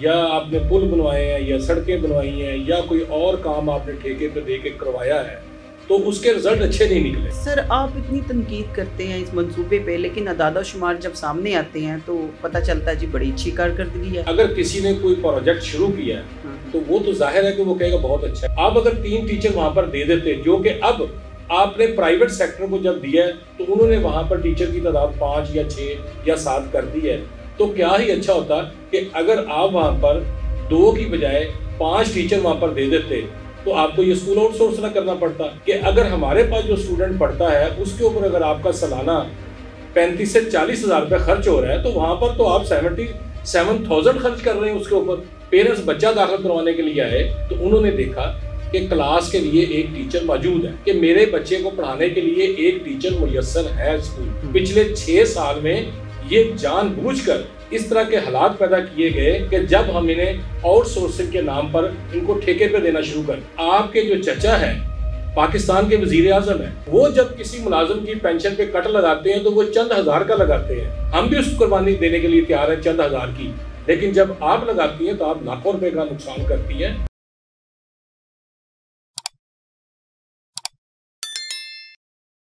یا آپ نے پل بنوائے ہیں یا سڑکیں بنوائی ہیں یا کوئی اور کام آپ نے ٹھیکے پہ دے کے کروایا ہے تو اس کے رزلٹ اچھے نہیں نکلے. سر آپ اتنی تنقید کرتے ہیں اس منصوبے پہ، لیکن اعداد و شمار جب سامنے آتے ہیں تو پتہ چلتا ہے جی بڑی اچھی کارکردگی ہے. اگر کسی نے کوئی پروجیکٹ شروع کیا ہے تو وہ تو ظاہر ہے کہ وہ کہے گا بہت اچھا ہے. آپ اگر 3 ٹیچر وہاں پر دے دیتے جو کہ اب آپ نے پرائیویٹ سیکٹر کو جب دیا ہے تو انہوں نے وہاں پر ٹیچر کی تعداد 5 یا 6 یا 7 کر دی ہے، تو کیا ہی اچھا ہوتا کہ اگر آپ وہاں پر 2 کی بجائے 5 ٹیچر وہاں پر دے دیتے تو آپ کو یہ اسکول آؤٹ سورس نہ کرنا پڑتا. کہ اگر ہمارے پاس جو اسٹوڈنٹ پڑھتا ہے اس کے اوپر اگر آپ کا سالانہ 35 سے 40 ہزار روپے خرچ ہو رہا ہے تو وہاں پر تو آپ 77,000 خرچ کر رہے ہیں اس کے اوپر. پیرنٹس بچہ داخل کروانے کے لیے آئے تو انہوں نے دیکھا کہ کلاس کے لیے ایک ٹیچر موجود ہے، کہ میرے بچے کو پڑھانے کے لیے ایک ٹیچر میسر ہے اسکول. پچھلے 6 سال میں یہ جان بوجھ کر اس طرح کے حالات پیدا کیے گئے کہ جب ہم انہیں آؤٹ سورسنگ کے نام پر ان کو ٹھیکے پہ دینا شروع کر. آپ کے جو چچا ہیں پاکستان کے وزیر اعظم ہیں، وہ جب کسی ملازم کی پینشن پہ کٹ لگاتے ہیں تو وہ چند ہزار کا لگاتے ہیں. ہم بھی اس کو قربانی دینے کے لیے تیار ہیں چند ہزار کی، لیکن جب آپ لگاتی ہیں تو آپ لاکھوں روپے کا نقصان کرتی ہیں.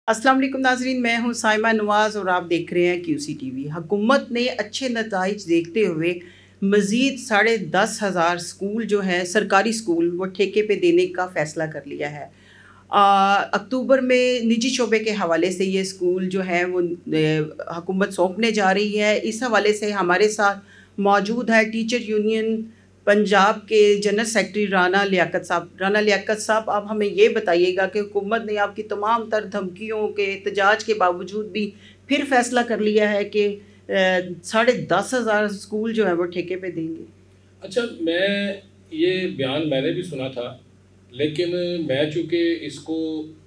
السلام علیکم ناظرین، میں ہوں سائمہ نواز اور آپ دیکھ رہے ہیں QC TV. حکومت نے اچھے نتائج دیکھتے ہوئے مزید 10,500 اسکول جو ہیں سرکاری اسکول وہ ٹھیکے پہ دینے کا فیصلہ کر لیا ہے. اکتوبر میں نجی شعبے کے حوالے سے یہ اسکول جو ہیں وہ حکومت سونپنے جا رہی ہے. اس حوالے سے ہمارے ساتھ موجود ہے ٹیچر یونین پنجاب کے جنرل سیکرٹری رانا لیاقت صاحب. رانا لیاقت صاحب، آپ ہمیں یہ بتائیے گا کہ حکومت نے آپ کی تمام تر دھمکیوں کے احتجاج کے باوجود بھی پھر فیصلہ کر لیا ہے کہ 10,500 اسکول جو ہیں وہ ٹھیکے پہ دیں گے. اچھا، یہ بیان میں نے بھی سنا تھا، لیکن میں چونکہ اس کو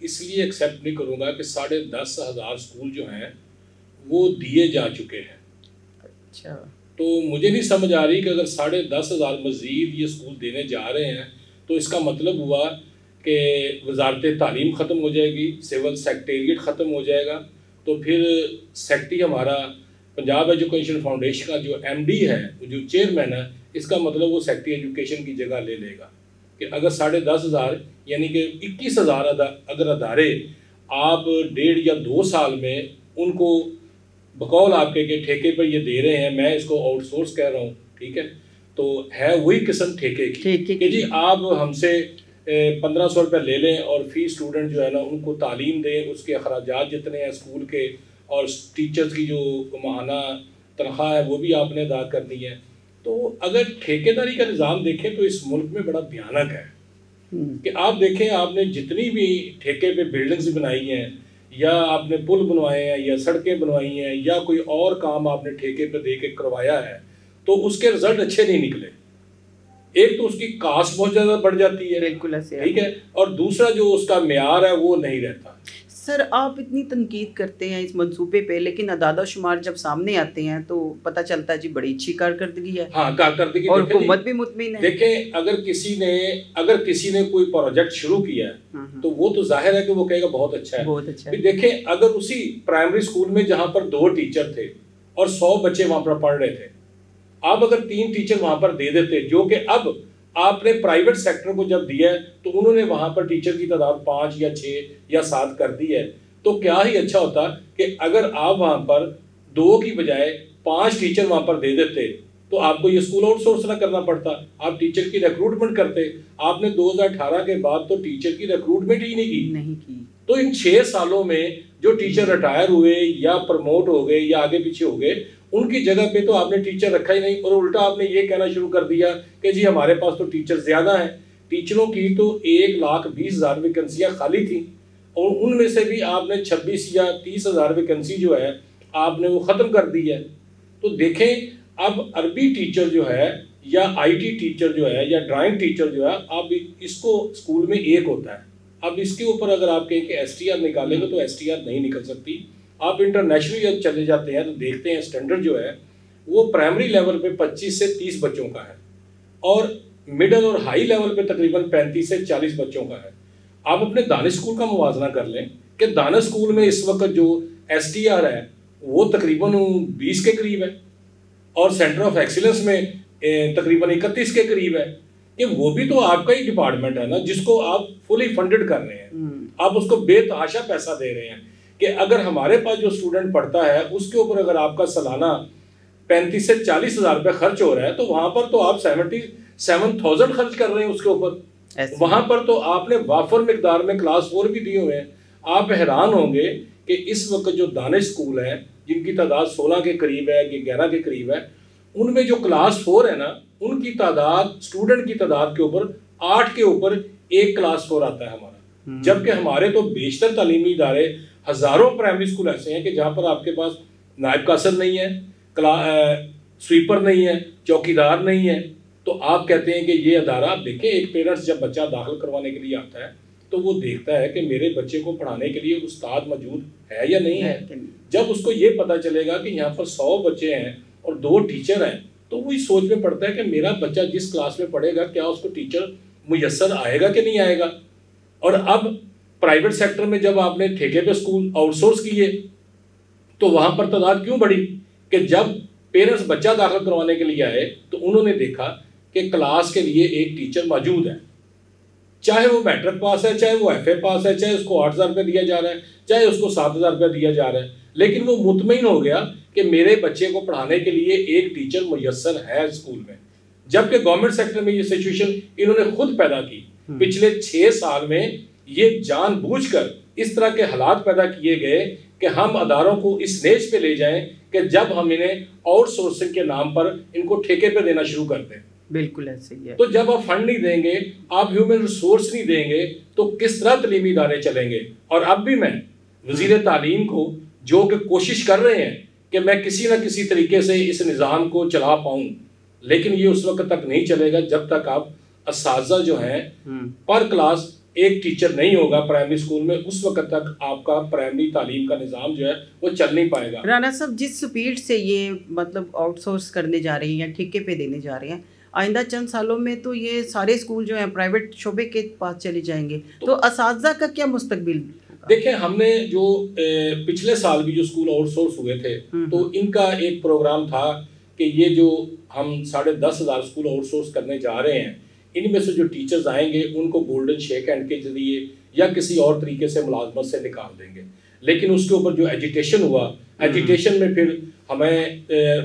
اس لیے ایکسیپٹ نہیں کروں گا کہ 10,500 اسکول جو ہیں وہ دیے جا چکے ہیں. اچھا، تو مجھے نہیں سمجھ آ رہی کہ اگر 10,500 مزید یہ اسکول دینے جا رہے ہیں تو اس کا مطلب ہوا کہ وزارت تعلیم ختم ہو جائے گی، سول سیکٹریٹ ختم ہو جائے گا، تو پھر سیکٹری ہمارا پنجاب ایجوکیشن فاؤنڈیشن کا جو MD ہے، جو چیئرمین ہے، اس کا مطلب وہ سیکٹری ایجوکیشن کی جگہ لے لے گا. کہ اگر 10,500 یعنی کہ 21,000 اگر ادارے آپ 1.5 یا 2 سال میں ان کو بقول آپ کے کہ ٹھیکے پر یہ دے رہے ہیں، میں اس کو آؤٹ سورس کہہ رہا ہوں، ٹھیک ہے، تو ہے وہی قسم ٹھیکے کی کہ جی آپ ہم سے 1,500 روپے لے لیں اور فی اسٹوڈنٹ جو ہے نا ان کو تعلیم دیں، اس کے اخراجات جتنے ہیں اسکول کے اور ٹیچرز کی جو ماہانہ تنخواہ ہے وہ بھی آپ نے ادا کرنی ہے. تو اگر ٹھیکے داری کا نظام دیکھیں تو اس ملک میں بڑا بھیانک ہے. کہ آپ دیکھیں آپ نے جتنی بھی ٹھیکے پہ بلڈنگز بنائی ہیں یا آپ نے پل بنوائے ہیں یا سڑکیں بنوائی ہیں یا کوئی اور کام آپ نے ٹھیکے پہ دے کے کروایا ہے تو اس کے رزلٹ اچھے نہیں نکلے. ایک تو اس کی کاسٹ بہت زیادہ بڑھ جاتی ہے، بالکل ایسے، ٹھیک ہے، اور دوسرا جو اس کا معیار ہے وہ نہیں رہتا. سر آپ اتنی تنقید کرتے ہیں اس منصوبے پہ، لیکن اعداد و شمار جب سامنے آتے ہیں تو پتہ چلتا ہے جی بڑی اچھی کارکردگی ہے. ہاں، کارکردگی اور حکومت بھی مطمئن ہے. دیکھیں اگر کسی نے کوئی پروجیکٹ شروع کیا ہے تو وہ تو ظاہر ہے کہ وہ کہے گا بہت اچھا ہے. بہت اچھا ہے. دیکھیں اگر اسی پرائمری اسکول میں جہاں پر 2 ٹیچر تھے اور 100 بچے وہاں پر پڑھ رہے تھے، آپ اگر 3 ٹیچر وہاں پر دے دیتے جو کہ اب آپ نے پرائیویٹ سیکٹر کو جب دیا ہے تو انہوں نے وہاں پر ٹیچر کی تعداد 5 یا 6 یا 7 کر دی ہے، تو کیا ہی اچھا ہوتا کہ اگر آپ وہاں پر 2 کی بجائے 5 ٹیچر وہاں پر دے دیتے تو آپ کو یہ اسکول آؤٹ سورس نہ کرنا پڑتا، آپ ٹیچر کی ریکروٹمنٹ کرتے. آپ نے 2018 کے بعد تو ٹیچر کی ریکروٹمنٹ ہی نہیں کی. تو ان 6 سالوں میں جو ٹیچر ریٹائر ہوئے یا پروموٹ ہو گئے یا آگے پیچھے ہو گئے ان کی جگہ پہ تو آپ نے ٹیچر رکھا ہی نہیں، اور الٹا آپ نے یہ کہنا شروع کر دیا کہ جی ہمارے پاس تو ٹیچر زیادہ ہیں. ٹیچروں کی تو 1,20,000 ویکنسیاں خالی تھیں اور ان میں سے بھی آپ نے 26 یا 30,000 ویکنسی جو ہے آپ نے وہ ختم کر دی ہے. تو دیکھیں اب عربی ٹیچر جو ہے یا IT ٹیچر جو ہے یا ڈرائنگ ٹیچر جو ہے، اب اس کو اسکول میں ایک ہوتا ہے. اب اس کے اوپر اگر آپ کہیں کہ STR نکالیں گے تو STR نہیں نکل سکتی. آپ انٹرنیشنل جب چلے جاتے ہیں تو دیکھتے ہیں اسٹینڈرڈ جو ہے وہ پرائمری لیول پہ 25 سے 30 بچوں کا ہے اور مڈل اور ہائی لیول پہ تقریباً 35 سے 40 بچوں کا ہے. آپ اپنے دانش اسکول کا موازنہ کر لیں کہ دانش اسکول میں اس وقت جو STR ہے وہ تقریباً 20 کے قریب ہے اور سینٹر آف ایکسیلنس میں تقریباً 31 کے قریب ہے کہ وہ بھی تو آپ کا ہی ڈپارٹمنٹ ہے نا, جس کو آپ فلی فنڈڈ کر رہے ہیں, آپ اس کو بے تحاشا پیسہ دے رہے ہیں کہ اگر ہمارے پاس جو اسٹوڈنٹ پڑھتا ہے اس کے اوپر اگر آپ کا سالانہ 35 سے 40 ہزار روپے خرچ ہو رہا ہے تو وہاں پر تو آپ 77,000 خرچ کر رہے ہیں اس کے اوپر. وہاں پر تو آپ نے وافر مقدار میں کلاس 4 بھی دیے ہوئے ہیں. آپ حیران ہوں گے کہ اس وقت جو دانش اسکول ہیں جن کی تعداد 16 کے قریب ہے کہ 11 کے قریب ہے, ان میں جو کلاس 4 ہے نا, ان کی تعداد اسٹوڈنٹ کی تعداد کے اوپر 8 کے اوپر ایک کلاس 4 آتا ہے ہمارا. جبکہ ہمارے تو بیشتر تعلیمی ادارے ہزاروں پرائمری اسکول ایسے ہیں کہ جہاں پر آپ کے پاس نائب قاصد نہیں ہے, سویپر نہیں ہے, چوکیدار نہیں ہے. تو آپ کہتے ہیں کہ یہ ادارہ, آپ دیکھیں ایک پیرنٹس جب بچہ داخل کروانے کے لیے آتا ہے تو وہ دیکھتا ہے کہ میرے بچے کو پڑھانے کے لیے استاد موجود ہے یا نہیں ہے. جب اس کو یہ پتا چلے گا کہ یہاں پر 100 بچے ہیں اور 2 ٹیچر ہیں تو وہ اس سوچ میں پڑتا ہے کہ میرا بچہ جس کلاس میں پڑھے گا کیا اس کو ٹیچر میسر آئے گا کہ نہیں آئے گا. اور اب پرائیویٹ سیکٹر میں جب آپ نے ٹھیکے پہ اسکول آؤٹ سورس کیے تو وہاں پر تعداد کیوں بڑھی کہ جب پیرنٹس بچہ داخل کروانے کے لیے آئے تو انہوں نے دیکھا کہ کلاس کے لیے ایک ٹیچر موجود ہے, چاہے وہ میٹرک پاس ہے, چاہے وہ ایف اے پاس ہے, چاہے اس کو 8,000 روپے دیا جا رہا ہے, چاہے اس کو 7,000 روپے دیا جا رہا ہے, لیکن وہ مطمئن ہو گیا کہ میرے بچے کو پڑھانے کے لیے ایک ٹیچر میسر ہے اسکول میں. جبکہ گورنمنٹ سیکٹر میں یہ سچویشن انہوں نے خود پیدا کی. پچھلے 6 سال میں یہ جان بوجھ کر اس طرح کے حالات پیدا کیے گئے کہ ہم اداروں کو اس نیچ پہ لے جائیں کہ جب ہم انہیں آؤٹ سورسنگ کے نام پر ان کو ٹھیکے پہ دینا شروع کر دیں. بالکل ایسے ہی ہے. تو جب آپ فنڈ نہیں دیں گے, آپ ہیومن ریسورس نہیں دیں گے تو کس طرح تعلیمی ادارے چلیں گے. اور اب بھی میں وزیر تعلیم کو جو کہ کوشش کر رہے ہیں کہ میں کسی نہ کسی طریقے سے اس نظام کو چلا پاؤں, لیکن یہ اس وقت تک نہیں چلے گا جب تک آپ اساتذہ جو ہیں پر کلاس ایک ٹیچر نہیں ہوگا پرائمری اسکول میں, اس وقت تک آپ کا پرائمری تعلیم کا نظام جو ہے وہ چل نہیں پائے گا. رانا صاحب, جس سپیڈ سے یہ مطلب آؤٹ سورس کرنے جا رہی ہیں, ٹھیکے پہ دینے جا رہے ہیں, آئندہ چند سالوں میں تو یہ سارے اسکول جو ہیں پرائیویٹ شعبے کے پاس چلے جائیں گے, تو اساتذہ کا کیا مستقبل؟ دیکھیں, ہم نے جو پچھلے سال بھی جو اسکول آؤٹ سورس ہوئے تھے تو ان کا ایک پروگرام تھا کہ یہ جو ہم 10,500 اسکول آؤٹ سورس کرنے جا رہے ہیں, ان میں سے جو ٹیچرز آئیں گے ان کو گولڈن شیک ہینڈ کے ذریعے یا کسی اور طریقے سے ملازمت سے نکال دیں گے. لیکن اس کے اوپر جو ایجیٹیشن ہوا, ایجیٹیشن میں پھر ہمیں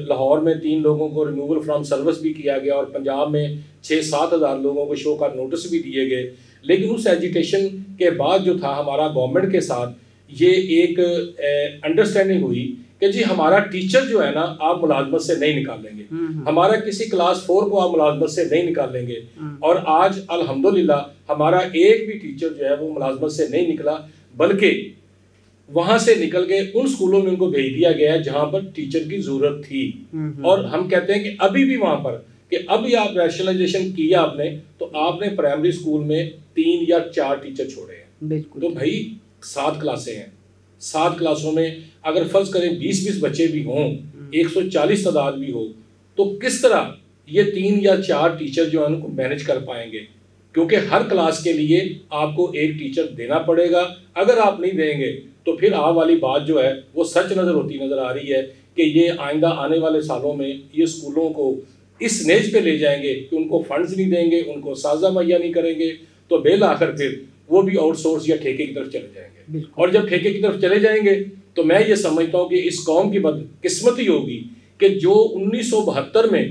لاہور میں 3 لوگوں کو ریموول فرام سروس بھی کیا گیا اور پنجاب میں 6-7 ہزار لوگوں کو شو کا نوٹس بھی دیے گئے. لیکن اس ایجیٹیشن کے بعد جو تھا ہمارا گورنمنٹ کے ساتھ یہ ایک انڈرسٹینڈنگ ہوئی کہ جی ہمارا ٹیچر جو ہے نا آپ ملازمت سے نہیں نکالیں گے, ہمارا کسی کلاس 4 کو آپ ملازمت سے نہیں نکالیں گے. اور آج الحمدللہ ہمارا ایک بھی ٹیچر جو ہے وہ ملازمت سے نہیں نکلا, بلکہ وہاں سے نکل کے ان اسکولوں میں ان کو بھیج دیا گیا ہے جہاں پر ٹیچر کی ضرورت تھی. اور ہم کہتے ہیں کہ ابھی بھی وہاں پر کہ ابھی آپ ریشنلائزیشن کیا آپ نے تو آپ نے پرائمری اسکول میں 3 یا 4 ٹیچر چھوڑے ہیں. تو بھائی 7 کلاسیں ہیں, 7 کلاسوں میں اگر فرض کریں 20 بچے بھی ہوں, 140 تعداد بھی ہو, تو کس طرح یہ 3 یا 4 ٹیچر جو ہیں ان کو مینج کر پائیں گے؟ کیونکہ ہر کلاس کے لیے آپ کو ایک ٹیچر دینا پڑے گا. اگر آپ نہیں دیں گے تو پھر آپ والی بات جو ہے وہ سچ نظر آ رہی ہے کہ یہ آئندہ آنے والے سالوں میں یہ اسکولوں کو اس نیچ پہ لے جائیں گے کہ ان کو فنڈز نہیں دیں گے, ان کو اساتذہ مہیا نہیں کریں گے, تو بالآخر پھر وہ بھی آؤٹ سورس یا ٹھیکے کی طرف چلے جائیں گے. اور جب ٹھیکے کی طرف چلے جائیں گے تو میں یہ سمجھتا ہوں کہ اس قوم کی بدقسمتی ہوگی کہ جو 1972 میں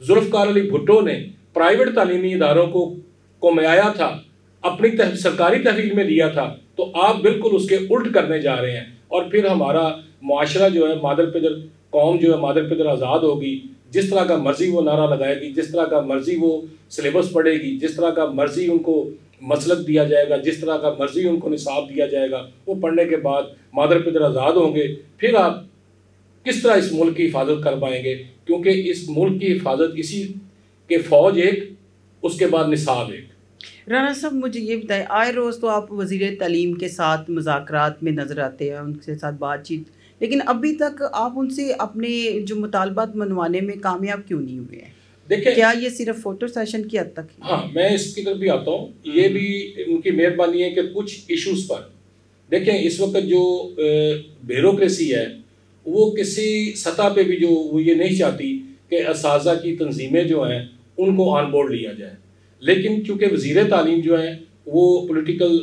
ذوالفقار علی بھٹو نے پرائیویٹ تعلیمی اداروں کو میایا تھا, اپنی سرکاری تحویل میں لیا تھا, تو آپ بالکل اس کے الٹ کرنے جا رہے ہیں. اور پھر ہمارا معاشرہ جو ہے مادر پدر قوم جو ہے مادر پدر آزاد ہوگی, جس طرح کا مرضی وہ نعرہ لگائے گی, جس طرح کا مرضی وہ سلیبس پڑھے گی, جس طرح کا مرضی ان کو مسلک دیا جائے گا, جس طرح کا مرضی ان کو نصاب دیا جائے گا, وہ پڑھنے کے بعد مادر پدر آزاد ہوں گے. پھر آپ کس طرح اس ملک کی حفاظت کر پائیں گے؟ کیونکہ اس ملک کی حفاظت اسی کہ فوج ایک, اس کے بعد نصاب ایک. رانا صاحب مجھے یہ بتائیں, آئے روز تو آپ وزیر تعلیم کے ساتھ مذاکرات میں نظر آتے ہیں, ان کے ساتھ بات چیت, لیکن ابھی تک آپ ان سے اپنے جو مطالبات منوانے میں کامیاب کیوں نہیں ہوئے ہیں؟ دیکھیں, کیا یہ صرف فوٹو سیشن کی حد تک ہے؟ ہاں, میں اس کی طرف بھی آتا ہوں. یہ بھی ان کی مہربانی ہے کہ کچھ ایشوز پر دیکھیں, اس وقت جو بیوروکریسی ہے وہ کسی سطح پہ بھی جو وہ یہ نہیں چاہتی کہ اساتذہ کی تنظیمیں جو ہیں ان کو آن بورڈ لیا جائے، لیکن چونکہ وزیر تعلیم جو ہیں وہ پولیٹیکل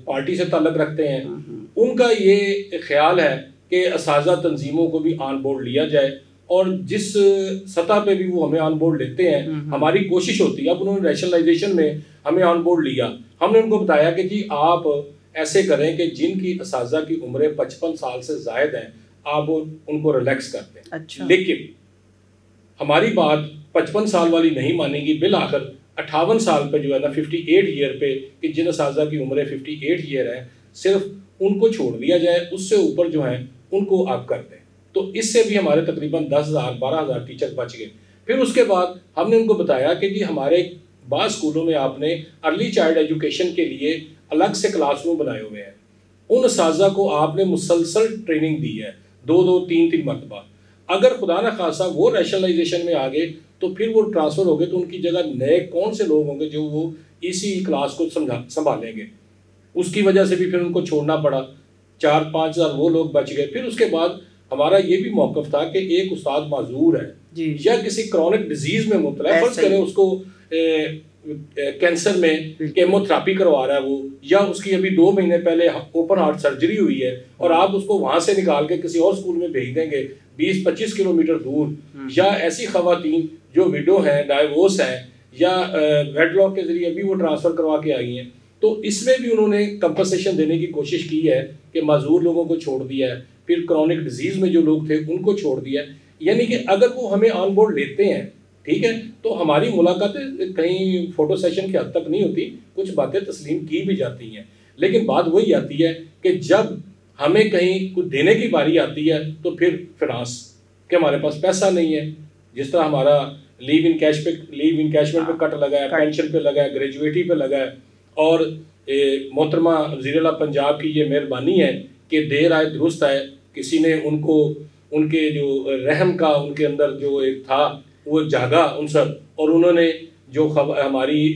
پارٹی سے تعلق رکھتے ہیں، ان کا یہ خیال ہے کہ اساتذہ تنظیموں کو بھی آن بورڈ لیا جائے، اور جس سطح پہ بھی وہ ہمیں آن بورڈ لیتے ہیں ہماری کوشش ہوتی ہے. اب انہوں نے ریشنلائزیشن میں ہمیں آن بورڈ لیا، ہم نے ان کو بتایا کہ جی آپ ایسے کریں کہ جن کی اساتذہ کی عمریں 55 سال سے زائد ہیں آپ ان کو ریلیکس کرتے ہیں. اچھا. لیکن ہماری بات 55 سال والی نہیں مانیں گی، بالآخر 58 سال پہ جو ہے نا 58 ایئر پہ کہ جن اساتذہ کی عمریں 58 ایئر ہیں صرف ان کو چھوڑ دیا جائے، اس سے اوپر جو ہیں ان کو آپ کر دیں. تو اس سے بھی ہمارے تقریباً 10,000 12,000 ٹیچر بچ گئے. پھر اس کے بعد ہم نے ان کو بتایا کہ جی ہمارے بعض اسکولوں میں آپ نے ارلی چائلڈ ایجوکیشن کے لیے الگ سے کلاس روم بنائے ہوئے ہیں، ان اساتذہ کو آپ نے مسلسل ٹریننگ دی ہے 2-3 مرتبہ. اگر خدا نخواستہ وہ ریشنلائزیشن میں آ گئے تو پھر وہ ٹرانسفر ہو گئے تو ان کی جگہ نئے کون سے لوگ ہوں گے جو وہ اسی کلاس کو سنبھالیں گے. اس کی وجہ سے بھی پھر ان کو چھوڑنا پڑا، 4-5 ہزار وہ لوگ بچ گئے. پھر اس کے بعد ہمارا یہ بھی موقف تھا کہ ایک استاد معذور ہے یا کسی کرونک ڈیزیز میں مبتلا ہے، فرض کریں اس کو کینسر میں کیمو تھراپی کروا رہا ہے وہ، یا اس کی ابھی 2 مہینے پہلے اوپن ہارٹ سرجری ہوئی ہے، اور آپ اس کو وہاں سے نکال کے کسی اور اسکول میں بھیج دیں گے 20-25 کلومیٹر دور. یا ایسی خواتین جو ویڈو ہیں، ڈائیورس ہیں، یا ویڈ لاک کے ذریعے بھی وہ ٹرانسفر کروا کے آئی ہیں، تو اس میں بھی انہوں نے کمپنسیشن دینے کی کوشش کی ہے کہ معذور لوگوں کو چھوڑ دیا ہے، پھر کرونک ڈیزیز میں جو لوگ تھے ان کو چھوڑ دیا. یعنی کہ اگر وہ ہمیں آن بورڈ لیتے ہیں ٹھیک ہے تو ہماری ملاقاتیں کہیں فوٹو سیشن کی حد تک نہیں ہوتی، کچھ باتیں تسلیم کی بھی جاتی ہیں، لیکن بات وہی آتی ہے کہ جب ہمیں کہیں کچھ دینے کی باری آتی ہے تو پھر فنانس کہ ہمارے پاس پیسہ نہیں ہے. جس طرح ہمارا لیو انکیشمنٹ پہ کٹ لگا ہے، پینشن پہ لگا ہے، گریجویٹی پہ لگا ہے، اور محترمہ وزیر اعلیٰ پنجاب کی یہ مہربانی ہے کہ دیر آئے درست آئے. کسی نے ان کو ان کے جو رحم کا ان کے اندر جو ایک تھا وہ جاگا عنصر، اور انہوں نے جو ہماری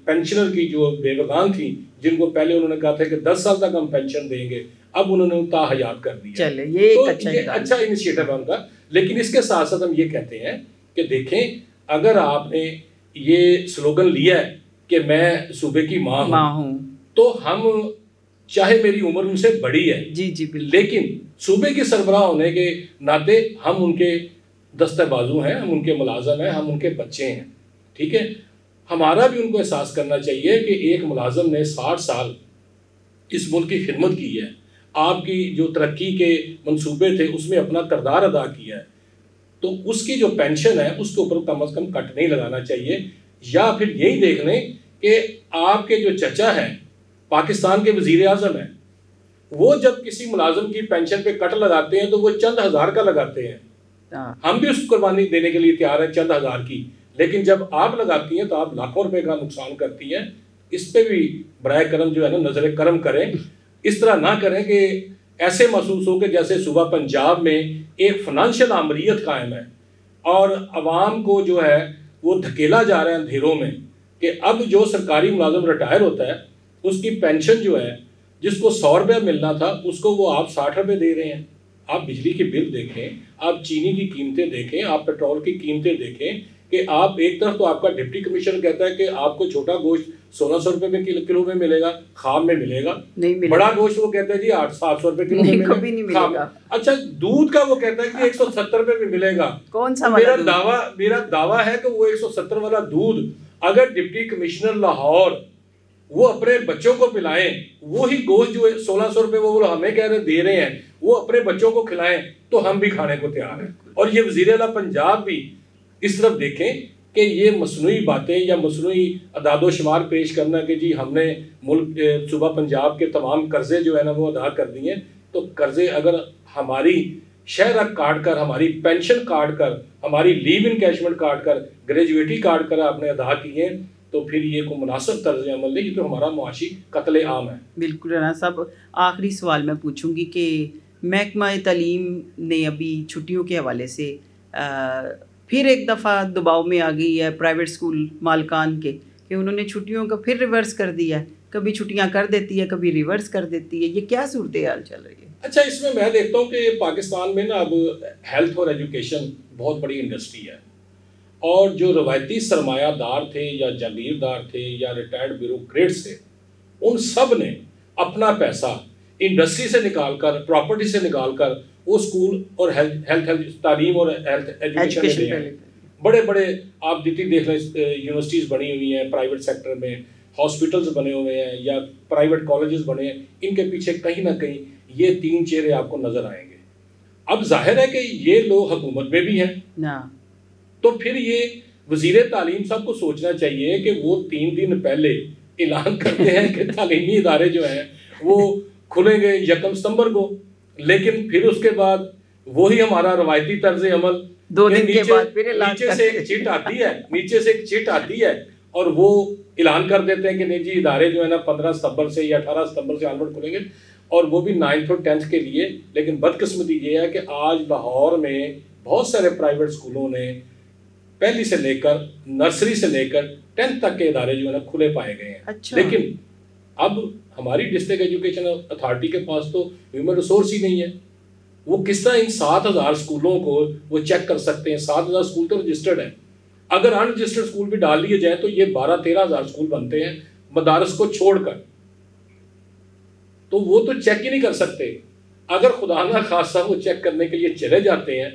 پینشنر کی جو بیوگان تھیں جن کو پہلے انہوں نے کہا تھا کہ 10 سال تک ہم پینشن دیں گے، اب انہوں نے تا حیات کر دیا. چلے یہ اچھا انیشیٹو ہے ان کا. لیکن اس کے ساتھ ساتھ ہم یہ کہتے ہیں کہ دیکھیں اگر آپ نے یہ سلوگن لیا ہے کہ میں صوبے کی ماں ہوں تو ہم چاہے میری عمر ان سے بڑی ہے جی لیکن صوبے کے سربراہ ہونے کے ناطے ہم ان کے دستہ بازو ہیں، ہم ان کے ملازم ہیں، ہم ان کے بچے ہیں. ٹھیک ہے، ہمارا بھی ان کو احساس کرنا چاہیے کہ ایک ملازم نے 60 سال اس ملک کی خدمت کی ہے، آپ کی جو ترقی کے منصوبے تھے اس میں اپنا کردار ادا کیا ہے، تو اس کی جو پینشن ہے اس کے اوپر کم از کم کٹ نہیں لگانا چاہیے. یا پھر یہی دیکھ لیں کہ آپ کے جو چچا ہیں پاکستان کے وزیر اعظم ہیں، وہ جب کسی ملازم کی پینشن پہ کٹ لگاتے ہیں تو وہ چند ہزار کا لگاتے ہیں. ہم بھی اس کو قربانی دینے کے لیے تیار ہیں چند ہزار کی، لیکن جب آپ لگاتی ہیں تو آپ لاکھوں روپے کا نقصان کرتی ہیں. اس پہ بھی برائے کرم جو ہے نا نظر کرم کریں. اس طرح نہ کریں کہ ایسے محسوس ہو کہ جیسے صوبہ پنجاب میں ایک فنانشل آمریت قائم ہے اور عوام کو جو ہے وہ دھکیلا جا رہا ہے اندھیروں میں کہ اب جو سرکاری ملازم ریٹائر ہوتا ہے اس کی پینشن جو ہے جس کو 100 روپے ملنا تھا اس کو وہ آپ 60 روپے دے رہے ہیں. آپ بجلی کی بل دیکھیں، آپ چینی کی قیمتیں دیکھیں، آپ پیٹرول کی قیمتیں دیکھیں کہ آپ ایک طرف تو آپ کا ڈپٹی کمشنر کہتا ہے کہ آپ کو چھوٹا گوشت 1600 روپے میں کلو میں ملے گا، خام میں ملے گا. بڑا گوشت وہ کہتا ہے جی 700 روپے کلو میں ملے گا. اچھا دودھ کا وہ کہتا ہے کہ 170 روپے میں ملے گا. کون سا میرا دعویٰ ہے کہ وہ 170 والا دودھ اگر ڈپٹی کمشنر لاہور وہ اپنے بچوں کو پلائیں، وہی گوشت جو 1600 روپے وہ ہمیں کہہ رہے دے رہے ہیں وہ اپنے بچوں کو کھلائیں تو ہم بھی کھانے کو تیار ہیں. اور یہ وزیر اعلیٰ پنجاب بھی اس طرف دیکھیں کہ یہ مصنوعی باتیں یا مصنوعی اعداد و شمار پیش کرنا کہ جی ہم نے ملک صوبہ پنجاب کے تمام قرضے جو ہے نا وہ ادا کر دیے، تو قرضے اگر ہماری شہرک کاٹ کر، ہماری پینشن کاٹ کر، ہماری لیو انکیشمنٹ کاٹ کر، گریجویٹی کاٹ کر آپ نے ادا کیے تو پھر یہ کوئی مناسب طرز عمل نہیں، یہ تو ہمارا معاشی قتل عام ہے. بالکل رانا صاحب، آخری سوال میں پوچھوں گی کہ محکمہ تعلیم نے ابھی چھٹیوں کے حوالے سے پھر ایک دفعہ دباؤ میں آ گئی ہے پرائیویٹ اسکول مالکان کے کہ انہوں نے چھٹیوں کا پھر ریورس کر دیا ہے. کبھی چھٹیاں کر دیتی ہے, کبھی ریورس کر دیتی ہے. یہ کیا صورتحال چل رہی ہے؟ اچھا, اس میں دیکھتا ہوں کہ پاکستان میں نا اب ہیلتھ اور ایجوکیشن بہت بڑی انڈسٹری ہے, اور جو روایتی سرمایہ دار تھے یا جاگیردار تھے یا ریٹائرڈ بیوروکریٹس تھے, ان سب نے اپنا پیسہ انڈسٹری سے نکال کر, پراپرٹی سے نکال کر وہ اسکول اور ہیلتھ تعلیم اور ہیلتھ ایجوکیشن میں دے. بڑے بڑے آپ دیکھ لیں یونیورسٹیز بنی ہوئی ہیں پرائیویٹ سیکٹر میں, ہاسپٹلز بنے ہوئے ہیں یا پرائیویٹ کالجز بنے ہیں, ان کے پیچھے کہیں نہ کہیں یہ تین چہرے آپ کو نظر آئیں گے. اب ظاہر ہے کہ یہ لوگ حکومت میں بھی ہیں, تو پھر یہ وزیر تعلیم صاحب کو سوچنا چاہیے کہ وہ 3 دن پہلے اعلان کرتے ہیں کہ تعلیمی ادارے جو ہیں وہ کھلیں گے 1 ستمبر کو, لیکن پھر اس کے بعد وہی ہمارا روایتی طرز عمل 2 دن کے بعد پھر نیچے سے ایک چٹ آتی ہے اور وہ اعلان کر دیتے ہیں کہ نہیں جی ادارے جو ہے نا 15 ستمبر سے یا 18 ستمبر سے آنورڈ کھلیں گے, اور وہ بھی 9th اور 10th کے لیے. لیکن بدقسمتی یہ ہے کہ آج لاہور میں بہت سارے پرائیویٹ اسکولوں نے پہلی سے لے کر نرسری سے لے کر 10th تک کے ادارے جو ہے نا کھلے پائے گئے ہیں. لیکن اب ہماری ڈسٹرکٹ ایجوکیشن اتھارٹی کے پاس تو ہیومن ریسورس ہی نہیں ہے. وہ کس طرح ان 7,000 اسکولوں کو وہ چیک کر سکتے ہیں؟ 7,000 اسکول تو رجسٹرڈ ہیں, اگر ان رجسٹرڈ اسکول بھی ڈال دیے جائیں تو یہ 12-13,000 اسکول بنتے ہیں مدارس کو چھوڑ کر, تو وہ تو چیک ہی نہیں کر سکتے. اگر خدا نہ خاصہ وہ چیک کرنے کے لیے چلے جاتے ہیں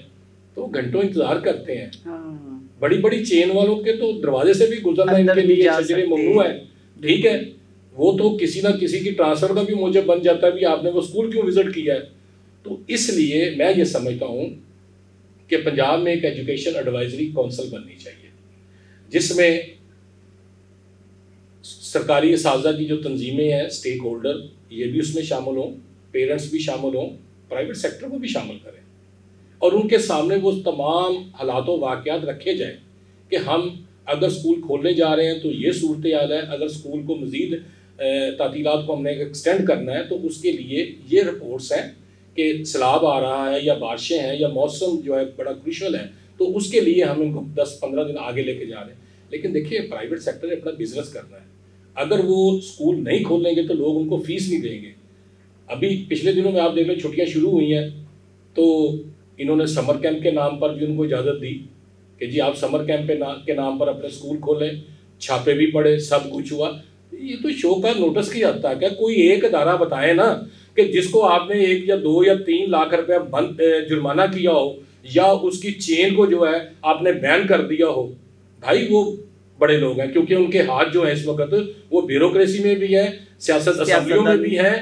تو گھنٹوں انتظار کرتے ہیں. بڑی بڑی چین والوں کے تو دروازے سے بھی گزرنا ان کے لیے شجر ممنوع ہے. ٹھیک ہے, وہ تو کسی نہ کسی کی ٹرانسفر کا بھی موجب بن جاتا ہے بھی آپ نے وہ اسکول کیوں وزٹ کیا ہے. تو اس لیے میں یہ سمجھتا ہوں کہ پنجاب میں ایک ایجوکیشن ایڈوائزری کونسل بننی چاہیے, جس میں سرکاری اساتذہ کی جو تنظیمیں ہیں, اسٹیک ہولڈر, یہ بھی اس میں شامل ہوں, پیرنٹس بھی شامل ہوں, پرائیویٹ سیکٹر کو بھی شامل کریں, اور ان کے سامنے وہ تمام حالات و واقعات رکھے جائیں کہ ہم اگر اسکول کھولنے جا رہے ہیں تو یہ صورتحال ہے, اگر اسکول کو مزید تعطیلات کو ہم نے ایکسٹینڈ کرنا ہے تو اس کے لیے یہ رپورٹس ہیں کہ سیلاب آ رہا ہے یا بارشیں ہیں یا موسم جو ہے بڑا کروشل ہے, تو اس کے لیے ہم ان کو 10-15 دن آگے لے کے جا رہے ہیں. لیکن دیکھیے پرائیویٹ سیکٹر نے اپنا بزنس کرنا ہے, اگر وہ اسکول نہیں کھولیں گے تو لوگ ان کو فیس نہیں دیں گے. ابھی پچھلے دنوں میں آپ دیکھ لیں چھٹیاں شروع ہوئی ہیں تو انہوں نے سمر کیمپ کے نام پر بھی ان کو اجازت دی کہ جی آپ سمر کیمپ کے نام پر اپنے اسکول کھولیں, چھاپے بھی پڑے, سب کچھ ہوا. یہ تو شو کا نوٹس کی جاتا ہے. کیا کوئی ایک ادارہ بتائے نا کہ جس کو آپ نے 1 یا 2 یا 3 لاکھ روپے جرمانہ کیا ہو یا اس کی چین کو جو ہے آپ نے بین کر دیا ہو. بھائی وہ بڑے لوگ ہیں, کیونکہ ان کے ہاتھ جو ہیں اس وقت وہ بیوروکریسی میں بھی ہیں, سیاست اسمبلیوں میں بھی ہیں,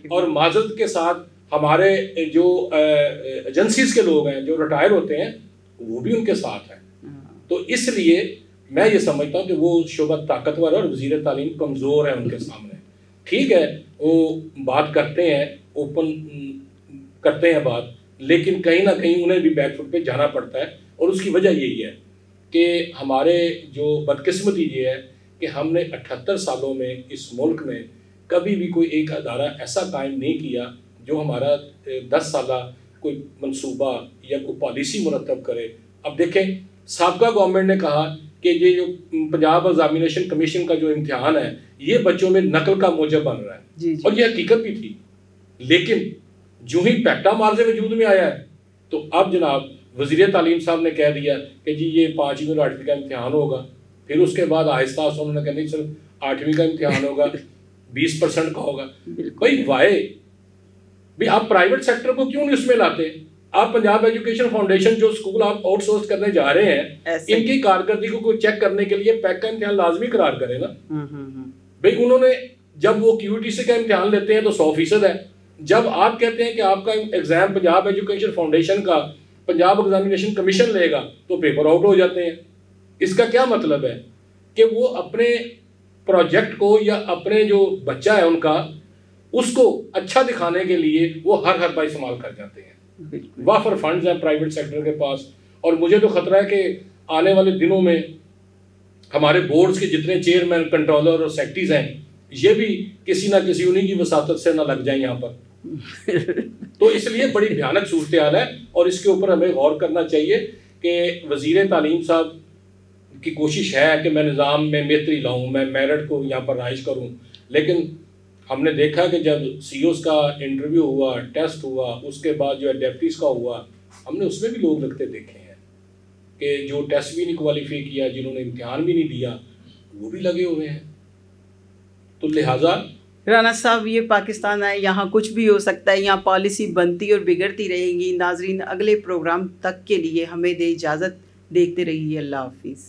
اور معذرت کے ساتھ ہمارے جو ایجنسیز کے لوگ ہیں جو ریٹائر ہوتے ہیں وہ بھی ان کے ساتھ ہیں. تو اس لیے میں یہ سمجھتا ہوں کہ وہ شعبہ طاقتور ہے اور وزیر تعلیم کمزور ہے ان کے سامنے. ٹھیک ہے وہ بات کرتے ہیں, اوپن کرتے ہیں بات, لیکن کہیں نہ کہیں انہیں بھی بیک فٹ پہ جانا پڑتا ہے. اور اس کی وجہ یہی ہے کہ ہمارے جو بدقسمتی یہ ہے کہ ہم نے 78 سالوں میں اس ملک میں کبھی بھی کوئی ایک ادارہ ایسا قائم نہیں کیا جو ہمارا 10 سالہ کوئی منصوبہ یا کوئی پالیسی مرتب کرے. اب دیکھیں سابقہ گورنمنٹ نے کہا کہ یہ جو پنجاب ایگزامینیشن کمیشن کا جو امتحان ہے یہ بچوں میں نقل کا موجب بن رہا ہے, اور یہ حقیقت بھی تھی. لیکن جو ہی پیکٹا مارزے وجود میں آیا ہے تو اب جناب وزیر تعلیم صاحب نے کہہ دیا کہ جی یہ 5ویں اور 8ویں کا امتحان ہوگا. پھر اس کے بعد آہستہ آہستہ انہوں نے کہا نہیں سر 8ویں کا امتحان ہوگا 20% کا ہوگا. بھائی وائے بھی آپ پرائیویٹ سیکٹر کو کیوں نہیں اس میں لاتے؟ آپ پنجاب ایجوکیشن فاؤنڈیشن جو اسکول آپ آؤٹ سورس کرنے جا رہے ہیں ان کی کارکردگی کو چیک کرنے کے لیے پیک کا امتحان لازمی قرار کرے نا. بھائی انہوں نے جب وہ QTC کا امتحان لیتے ہیں تو 100% ہے, جب آپ کہتے ہیں کہ آپ کا ایگزام پنجاب ایجوکیشن فاؤنڈیشن کا پنجاب ایگزامینیشن کمیشن لے گا تو پیپر آؤٹ ہو جاتے ہیں. اس کا کیا مطلب ہے کہ وہ اپنے پروجیکٹ کو یا اپنے جو بچہ ہے ان کا اس کو اچھا دکھانے کے لیے وہ ہر بار استعمال کر جاتے ہیں. وافر فنڈز ہیں پرائیویٹ سیکٹر کے پاس, اور مجھے تو خطرہ ہے کہ آنے والے دنوں میں ہمارے بورڈز کے جتنے چیئرمین, کنٹرولر اور سیکرٹریز ہیں یہ بھی کسی نہ کسی انہی کی وساطت سے نہ لگ جائیں یہاں پر. تو اس لیے بڑی بھیانک صورتحال ہے, اور اس کے اوپر ہمیں غور کرنا چاہیے کہ وزیر تعلیم صاحب کی کوشش ہے کہ میں نظام میں بہتری لاؤں، میں میرٹ کو یہاں پر رائج کروں، لیکن ہم نے دیکھا کہ جب سی اوز کا انٹرویو ہوا، ٹیسٹ ہوا، اس کے بعد جو ہے ڈیپٹیز کا ہوا، ہم نے اس میں بھی لوگ لگتے دیکھے ہیں کہ جو ٹیسٹ بھی نہیں کوالیفائی کیا، جنہوں نے امتحان بھی نہیں دیا، وہ بھی لگے ہوئے ہیں. تو لہٰذا رانا صاحب یہ پاکستان ہے، یہاں کچھ بھی ہو سکتا ہے، یہاں پالیسی بنتی اور بگڑتی رہے گی. ناظرین اگلے پروگرام تک کے لیے ہمیں دے اجازت، دیکھتے رہیے. اللہ حافظ.